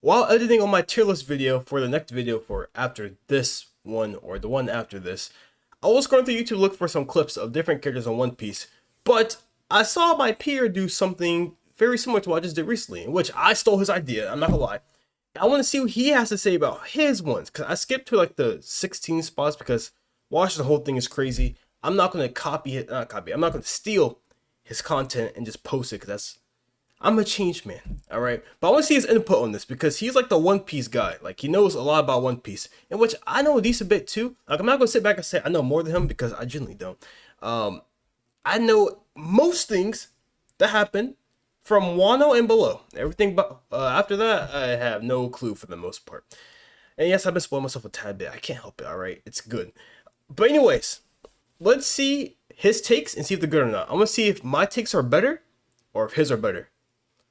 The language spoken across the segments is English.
While editing on my tier list video for the next video for after this one or the one after this, I was going through YouTube to look for some clips of different characters on One Piece, but I saw my peer do something very similar to what I just did recently, in which I stole his idea, I'm not gonna lie. I want to see what he has to say about his ones, because I skipped to like the 16 spots because watching the whole thing is crazy. I'm not going to I'm not going to steal his content and just post it because I'm a changed man, all right? But I want to see his input on this because he's like the One Piece guy. Like, he knows a lot about One Piece, in which I know a decent bit too. Like, I'm not going to sit back and say I know more than him because I generally don't. I know most things that happen from Wano and below. Everything but after that, I have no clue for the most part. And yes, I've been spoiling myself a tad bit. I can't help it, all right? It's good. But anyways, let's see his takes and see if they're good or not. I'm going to see if my takes are better or if his are better.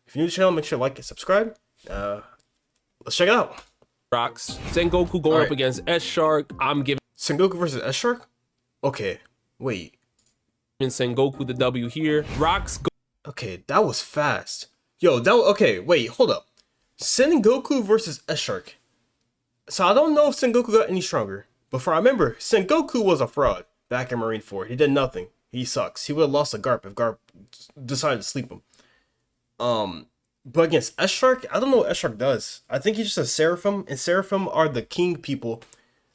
If you're new to the channel, make sure to like and subscribe. Let's check it out. Rocks. Sengoku going up against S-Shark. I'm giving Sengoku versus S-Shark? Okay, wait. Sengoku the W here. Rocks. Okay, that was fast. Yo, okay, wait, hold up. Sengoku versus S-Shark. So I don't know if Sengoku got any stronger. But I remember, Sengoku was a fraud back in Marineford. He did nothing. He sucks. He would have lost to Garp if Garp decided to sleep him. But against S-Shark, I don't know what S-Shark does. I think he's just a Seraphim, and Seraphim are the king people.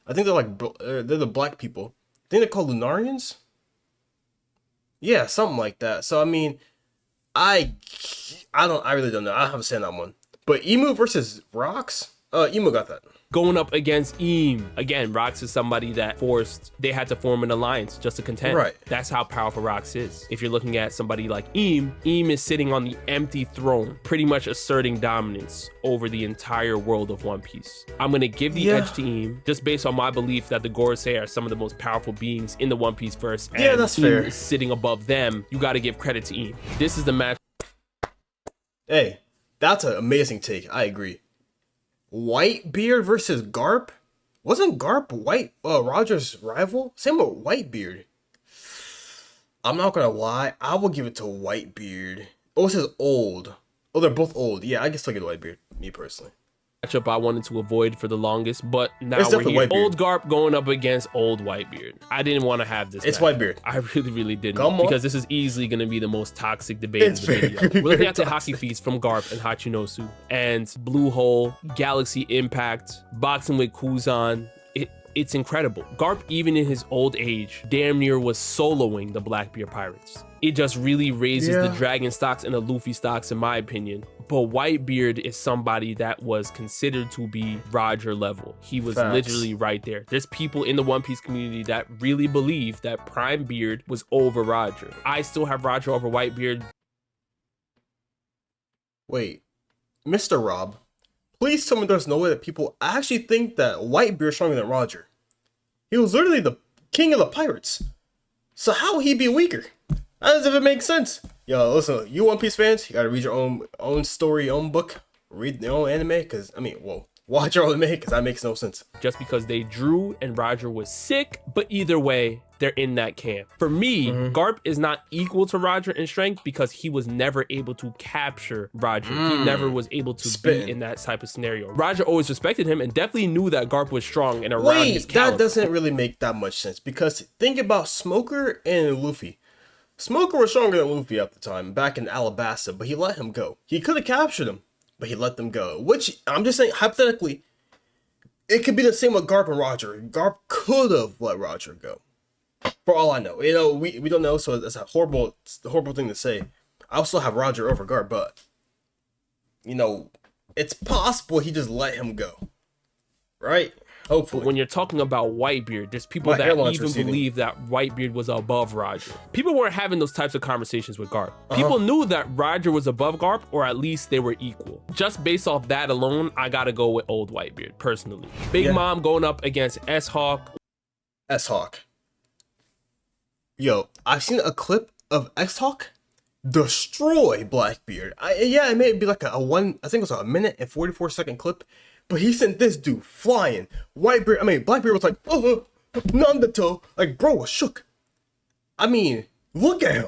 I think they're like, they're the black people. I think they're called Lunarians? Yeah, something like that. So, I mean, I really don't know. I haven't seen that one. But Emu versus Rocks? Emu got that. Going up against Eam. Again, Rox is somebody that they had to form an alliance just to contend. Right. That's how powerful Rox is. If you're looking at somebody like Eam is sitting on the empty throne, pretty much asserting dominance over the entire world of One Piece. I'm going to give the edge to Eam just based on my belief that the Gorosei are some of the most powerful beings in the One Piece verse. And yeah, that's fair. Is sitting above them. You got to give credit to Eam. This is the match. Hey, that's an amazing take. I agree. Whitebeard versus Garp? Wasn't Garp Roger's rival? Same with Whitebeard. I'm not gonna lie, I will give it to Whitebeard. Oh, it says old. Oh, they're both old. Yeah, I can still get Whitebeard, me personally. Matchup I wanted to avoid for the longest, but now It's we're here. Whitebeard. Old Garp going up against old Whitebeard. I didn't want to have this. It's match. Whitebeard. I really didn't. Come on. Because this is easily going to be the most toxic debate in the video. We're looking at the Hockey Feast from Garp and Hachinosu, and Blue Hole, Galaxy Impact, boxing with Kuzan. It's incredible. Garp, even in his old age, damn near was soloing the Blackbeard Pirates. It just really raises the Dragon stocks and the Luffy stocks, in my opinion. But Whitebeard is somebody that was considered to be Roger level. He was literally right there. There's people in the One Piece community that really believe that Prime Beard was over Roger. I still have Roger over Whitebeard. Wait, Mr. Rob, please tell me there's no way that people actually think that Whitebeard is stronger than Roger. He was literally the king of the pirates. So how would he be weaker? That doesn't even make sense. Yo, listen, you One Piece fans, you gotta read your own story, own book, read your own anime, watch your own anime, because that makes no sense. Just because they drew and Roger was sick, but either way, they're in that camp. For me, Garp is not equal to Roger in strength because he was never able to capture Roger. He never was able to be in that type of scenario. Roger always respected him and definitely knew that Garp was strong and around his caliber. That doesn't really make that much sense because think about Smoker and Luffy. Smoker was stronger than Luffy at the time, back in Alabasta, but he let him go. He could have captured him, but he let them go. Which, I'm just saying, hypothetically, it could be the same with Garp and Roger. Garp could have let Roger go. For all I know. You know, we don't know, so it's a horrible thing to say. I'll still have Roger over Garp, but, you know, it's possible he just let him go. Right? Hopefully. When you're talking about Whitebeard, there's people that even believe that Whitebeard was above Roger. People weren't having those types of conversations with Garp. People knew that Roger was above Garp, or at least they were equal. Just based off that alone, I gotta go with old Whitebeard, personally. Big Mom going up against S-Hawk. S-Hawk. Yo, I've seen a clip of S-Hawk destroy Blackbeard. It may be like I think it was a minute and 44-second clip. But he sent this dude flying. Blackbeard was like, oh, Nandato. Like, bro was shook. I mean, look at him.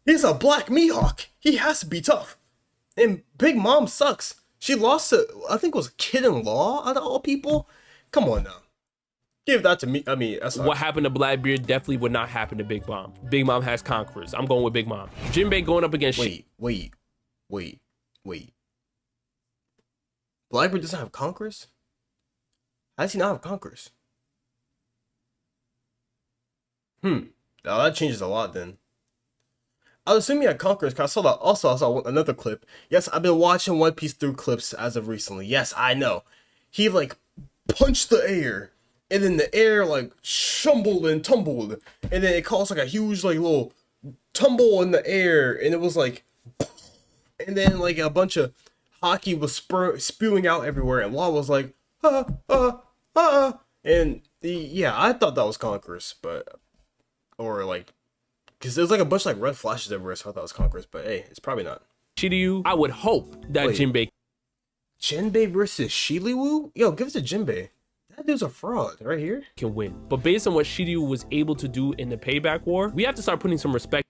He's a black Mihawk. He has to be tough. And Big Mom sucks. She lost to, I think it was Kid in Law out of all people. Come on now. Give that to me. I mean, that's What happened to Blackbeard definitely would not happen to Big Mom. Big Mom has conquerors. I'm going with Big Mom. Jinbei going up against Wait. Blackbeard doesn't have conquerors? How does he not have conquerors? Now that changes a lot then. I was assuming he had conquerors because I saw that. Also, I saw another clip. Yes, I've been watching One Piece through clips as of recently. Yes, I know. He like punched the air, and then the air like shumbled and tumbled, and then it caused like a huge like little tumble in the air, and it was like, and then like a bunch of hockey was spewing out everywhere, and Law was like, and yeah, I thought that was conquerors, but or like. Because there's like a bunch of like red flashes everywhere, so I thought it was conquerors, but hey, it's probably not. Shiryu, I would hope that Jinbei versus Shiliwu? Yo, give it to Jinbei. That dude's a fraud right here. Can win. But based on what Shiryu was able to do in the Payback War, we have to start putting some respect.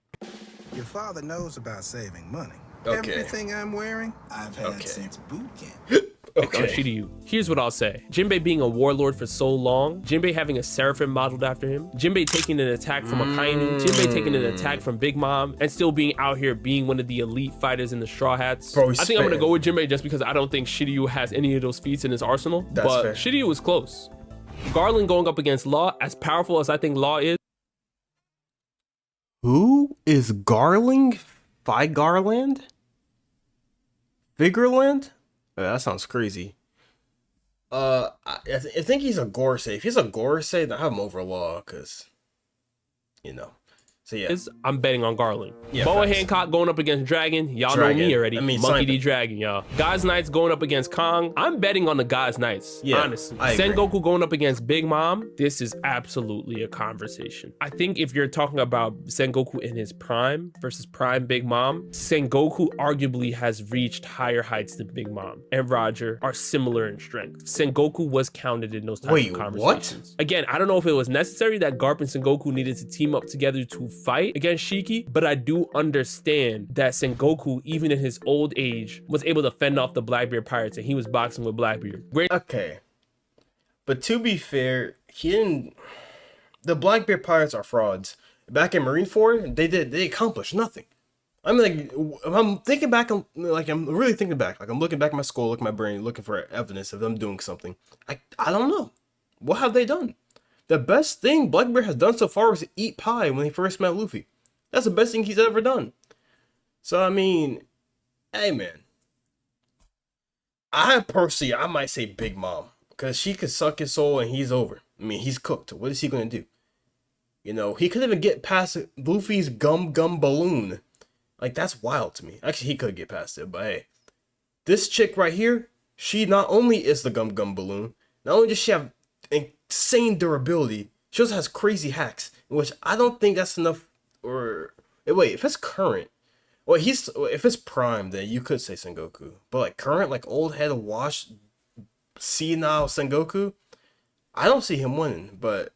Your father knows about saving money. Okay. Everything I'm wearing, I've had since boot camp. Okay. Shiryu. Here's what I'll say. Jinbei being a warlord for so long, Jinbei having a Seraphim modeled after him, Jinbei taking an attack from Akainu, Jinbei taking an attack from Big Mom, and still being out here being one of the elite fighters in the Straw Hats. Bro, I think I'm gonna go with Jinbei just because I don't think Shiryu has any of those feats in his arsenal. That's but fair. Shiryu was close. Garland going up against Law, as powerful as I think Law is. Who is Garling? Garland? Figureland? That sounds crazy. I think he's a Gorosei. If he's a Gorosei, then I have him over Law, because, you know. So yeah. I'm betting on Garland. Yeah, Boa facts. Hancock going up against Dragon. Y'all know me already. I mean, Monkey D. Simon. Dragon, y'all. God's Knights going up against Kong. I'm betting on the God's Knights, Yeah, honestly. I agree. Sengoku going up against Big Mom. This is absolutely a conversation. I think if you're talking about Sengoku in his prime versus prime Big Mom, Sengoku arguably has reached higher heights than Big Mom and Roger are similar in strength. Sengoku was counted in those types of conversations. Again, I don't know if it was necessary that Garp and Sengoku needed to team up together to fight against Shiki, but I do understand that Sengoku, even in his old age, was able to fend off the Blackbeard pirates, and he was boxing with Blackbeard. Okay. But to be fair, he didn't... The Blackbeard pirates are frauds. Back in Marineford, they accomplished nothing. I'm like, I'm thinking back, I'm really thinking back. Like, I'm looking back at my skull, looking at my brain, looking for evidence of them doing something. I don't know. What have they done? The best thing Blackbeard has done so far was to eat pie when he first met Luffy. That's the best thing he's ever done. So, I mean, hey, man. I might say Big Mom. Because she could suck his soul and he's over. I mean, he's cooked. What is he going to do? You know, he couldn't even get past Luffy's gum balloon. Like, that's wild to me. Actually, he could get past it, but hey. This chick right here, she not only is the gum balloon, not only does she have insane durability, she also has crazy hacks, which I don't think that's enough. Or wait, if it's current, well, if it's prime, then you could say Sengoku. But like current, like old head washed, senile Sengoku, I don't see him winning. But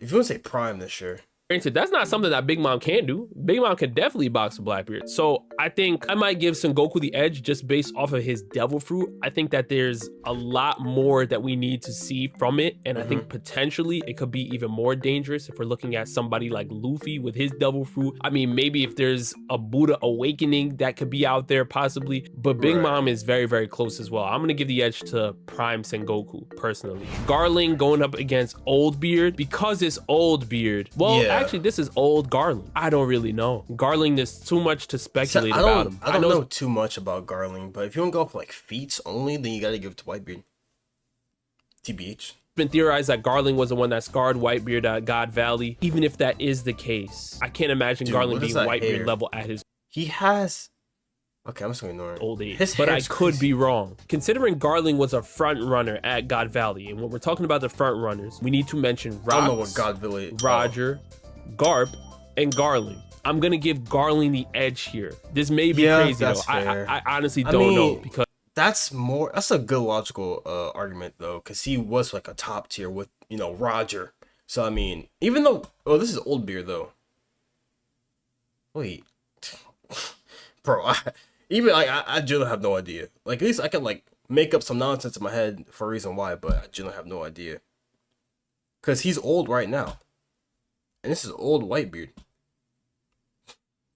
if you want to say prime, then sure. Granted, that's not something that Big Mom can do. Big Mom can definitely box with Blackbeard. So I think I might give Sengoku the edge just based off of his devil fruit. I think that there's a lot more that we need to see from it. And I think potentially it could be even more dangerous if we're looking at somebody like Luffy with his devil fruit. I mean, maybe if there's a Buddha awakening that could be out there possibly. But Big Mom is very, very close as well. I'm going to give the edge to Prime Sengoku personally. Garling going up against Old Beard because it's Old Beard. Well, yeah. Actually, this is old Garling. I don't really know. Garling, there's too much to speculate about him. I don't know too much about Garling, but if you want to go for like feats only, then you got to give it to Whitebeard. TBH. It's been theorized that Garling was the one that scarred Whitebeard at God Valley. Even if that is the case, I can't imagine Garling being Whitebeard level at his He has... Okay, I'm just going to ignore it. Old age. But I could be wrong. Considering Garling was a front runner at God Valley, and when we're talking about the front runners, we need to mention Rox, I don't know what God Valley... Roger, Garp, and Garling. I'm gonna give Garling the edge here. This may be crazy though. I honestly don't know, because that's a good logical argument though, because he was like a top tier with, you know, Roger. So I mean, even though this is Old Beard though. Wait, bro, Even like I genuinely have no idea. Like at least I can like make up some nonsense in my head for a reason why, but I genuinely have no idea. Cause he's old right now, and this is old Whitebeard.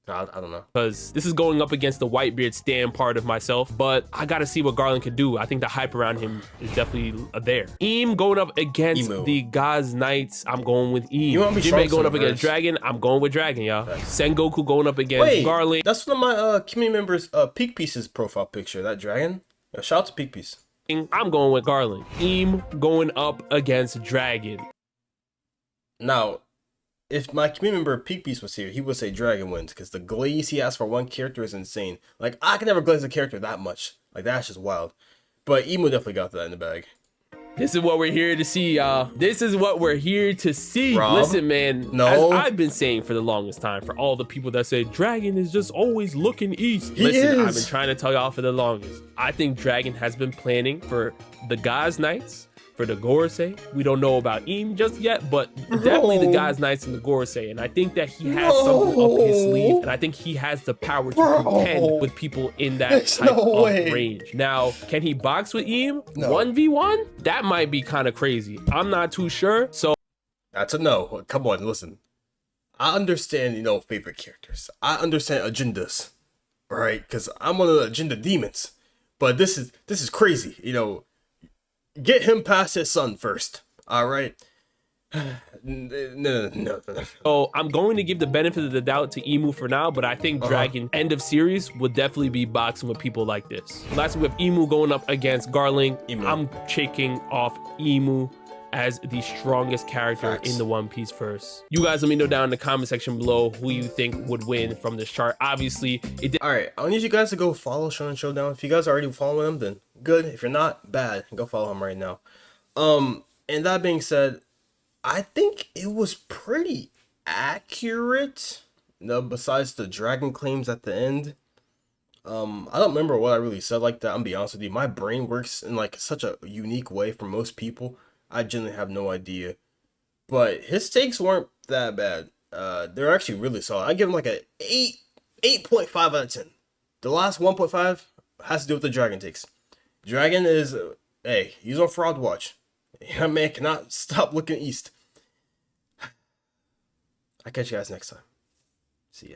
I don't know. Because this is going up against the Whitebeard stand part of myself, but I gotta see what Garland can do. I think the hype around him is definitely there. Eam going up against the God's Knights. I'm going with Eam. Jinbei going up against Dragon. I'm going with Dragon, y'all. Sengoku going up against Garland. That's one of my community members' Peak Pieces profile picture. That Dragon. Shout out to Peak Piece. I'm going with Garland. Eam going up against Dragon. Now, if my community member Peak Piece was here, he would say Dragon wins because the glaze he has for one character is insane. Like, I can never glaze a character that much. Like, that's just wild. But Emu definitely got that in the bag. This is what we're here to see, y'all. This is what we're here to see. Rob? Listen, man, as I've been saying for the longest time, for all the people that say Dragon is just always looking east. Listen, I've been trying to tell y'all for the longest. I think Dragon has been planning for the God's Knights, for the Gorosei. We don't know about Eam just yet, but definitely the God's Knights and the Gorosei. And I think that he has something up his sleeve, and I think he has the power to contend with people in that type of range. Now, can he box with Eam 1v1? That might be kind of crazy. I'm not too sure. So that's a no. Come on, listen. I understand, you know, favorite characters. I understand agendas, right? Because I'm one of the agenda demons. But this is crazy, you know. Get him past his son first. All right. No. So I'm going to give the benefit of the doubt to Emu for now, but I think Dragon end of series would definitely be boxing with people like this. Lastly, we have Emu going up against Garling. I'm checking off Emu as the strongest character in the One Piece verse. You guys let me know down in the comment section below who you think would win from this chart. Obviously, it did. All right, I need you guys to go follow Shonen Showdown. If you guys are already following him, then good. If you're not, bad. Go follow him right now. And that being said, I think it was pretty accurate. No, besides the dragon claims at the end. I don't remember what I really said like that. I'm gonna be honest with you. My brain works in like such a unique way for most people. I genuinely have no idea. But his takes weren't that bad. They're actually really solid. I give him like a 8.5 out of 10. The last 1.5 has to do with the dragon takes. Dragon is, hey, he's on fraud watch. That man cannot stop looking east. I'll catch you guys next time. See ya.